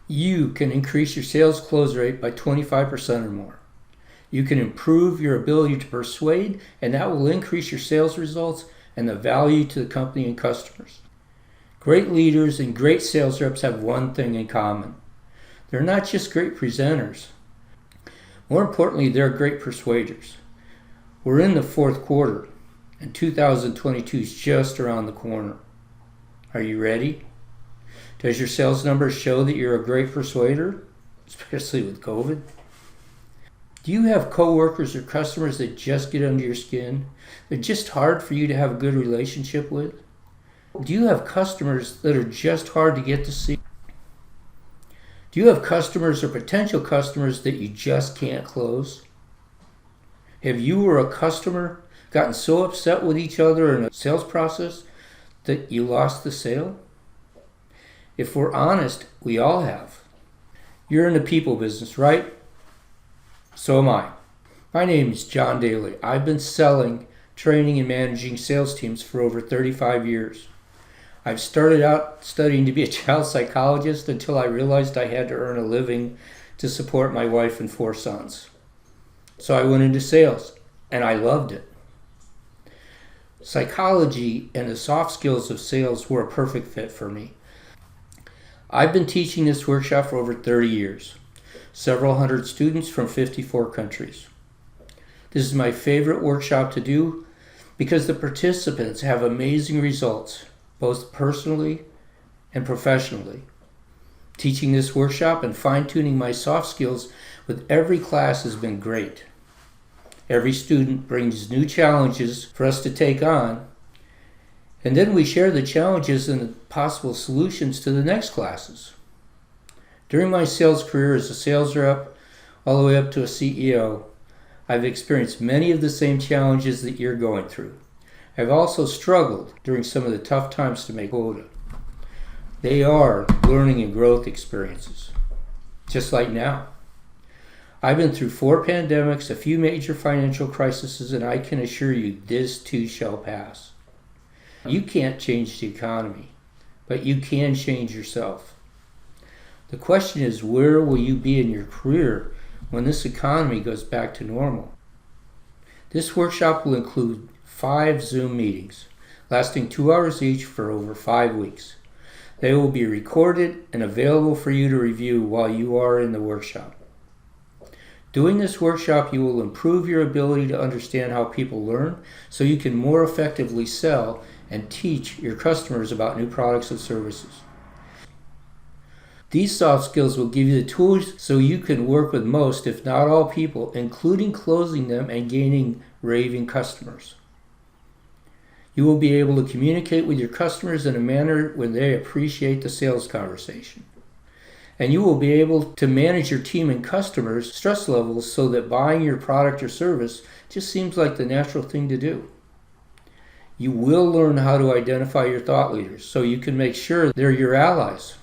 You can increase your sales close rate by 25% or more. You can improve your ability to persuade, and that will increase your sales results and the value to the company and customers. Great leaders and great sales reps have one thing in common. They're not just great presenters. More importantly, they're great persuaders. We're in the fourth quarter, and 2022 is just around the corner. Are you ready? Does your sales numbers show that you're a great persuader, especially with COVID? Do you have coworkers or customers that just get under your skin? They're just hard for you to have a good relationship with? Do you have customers that are just hard to get to see? Do you have customers or potential customers that you just can't close? Have you or a customer gotten so upset with each other in a sales process that you lost the sale? If we're honest, we all have. You're in the people business, right? So am I. My name is John Daly. I've been selling, training, and managing sales teams for over 35 years. I've started out studying to be a child psychologist until I realized I had to earn a living to support my wife and 4 sons. So I went into sales, and I loved it. Psychology and the soft skills of sales were a perfect fit for me. I've been teaching this workshop for over 30 years, several hundred students from 54 countries. This is my favorite workshop to do because the participants have amazing results, both personally and professionally. Teaching this workshop and fine-tuning my soft skills with every class has been great. Every student brings new challenges for us to take on, and then we share the challenges and the possible solutions to the next classes. During my sales career as a sales rep, all the way up to a CEO, I've experienced many of the same challenges that you're going through. I've also struggled during some of the tough times to make quota. They are learning and growth experiences, just like now. I've been through 4 pandemics, a few major financial crises, and I can assure you this too shall pass. You can't change the economy, but you can change yourself. The question is, where will you be in your career when this economy goes back to normal? This workshop will include 5 Zoom meetings, lasting 2 hours each for over 5 weeks. They will be recorded and available for you to review while you are in the workshop. Doing this workshop, you will improve your ability to understand how people learn so you can more effectively sell and teach your customers about new products and services. These soft skills will give you the tools so you can work with most, if not all people, including closing them and gaining raving customers. You will be able to communicate with your customers in a manner when they appreciate the sales conversation. And you will be able to manage your team and customers' stress levels so that buying your product or service just seems like the natural thing to do. You will learn how to identify your thought leaders so you can make sure they're your allies.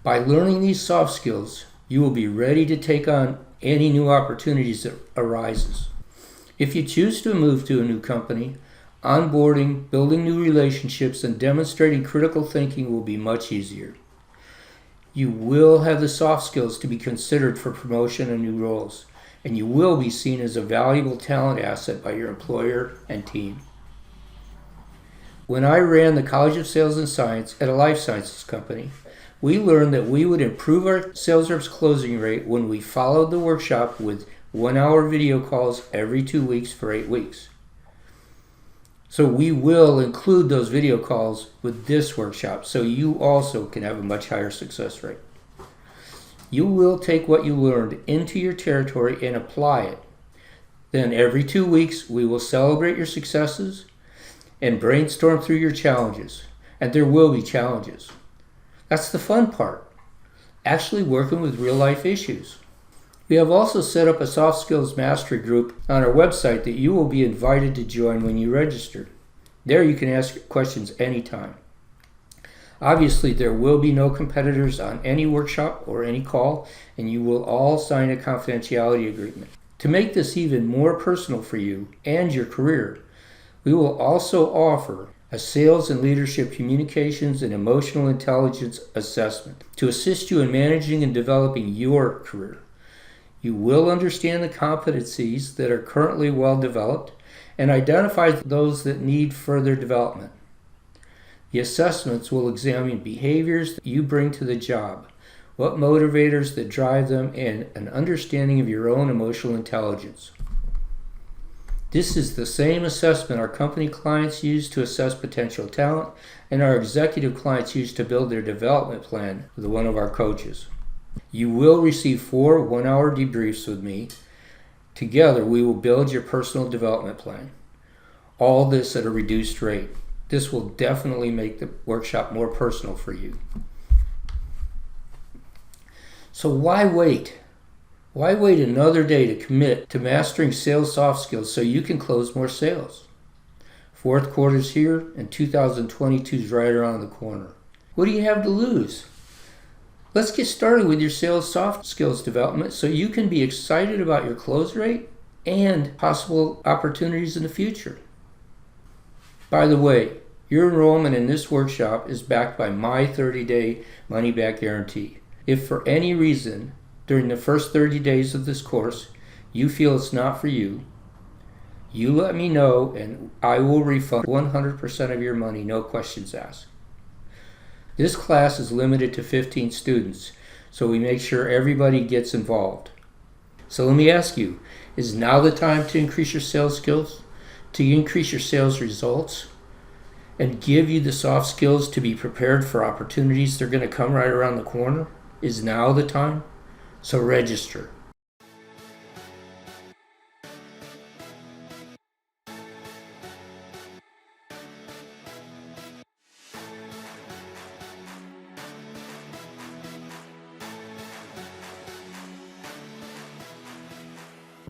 By learning these soft skills, you will be ready to take on any new opportunities that arises. If you choose to move to a new company, onboarding, building new relationships, and demonstrating critical thinking will be much easier. You will have the soft skills to be considered for promotion and new roles, and you will be seen as a valuable talent asset by your employer and team. When I ran the College of Sales and Science at a life sciences company, we learned that we would improve our sales reps' closing rate when we followed the workshop with 1-hour video calls every 2 weeks for 8 weeks. So we will include those video calls with this workshop so you also can have a much higher success rate. You will take what you learned into your territory and apply it. Then every 2 weeks we will celebrate your successes and brainstorm through your challenges. And there will be challenges. That's the fun part, actually working with real life issues. We have also set up a soft skills mastery group on our website that you will be invited to join when you register. There you can ask questions anytime. Obviously, there will be no competitors on any workshop or any call, and you will all sign a confidentiality agreement. To make this even more personal for you and your career, we will also offer a sales and leadership communications and emotional intelligence assessment to assist you in managing and developing your career. You will understand the competencies that are currently well developed and identify those that need further development. The assessments will examine behaviors that you bring to the job, what motivators that drive them, and an understanding of your own emotional intelligence. This is the same assessment our company clients use to assess potential talent and our executive clients use to build their development plan with one of our coaches. You will receive 4 one-hour debriefs with me. Together, we will build your personal development plan. All this at a reduced rate. This will definitely make the workshop more personal for you. So why wait? Why wait another day to commit to mastering sales soft skills so you can close more sales? Fourth quarter's here and 2022 is right around the corner. What do you have to lose? Let's get started with your sales soft skills development so you can be excited about your close rate and possible opportunities in the future. By the way, your enrollment in this workshop is backed by my 30-day money-back guarantee. If for any reason during the first 30 days of this course you feel it's not for you, you let me know and I will refund 100% of your money, no questions asked. This class is limited to 15 students, so we make sure everybody gets involved. So let me ask you, is now the time to increase your sales skills, to increase your sales results, and give you the soft skills to be prepared for opportunities that are going to come right around the corner? Is now the time? So register.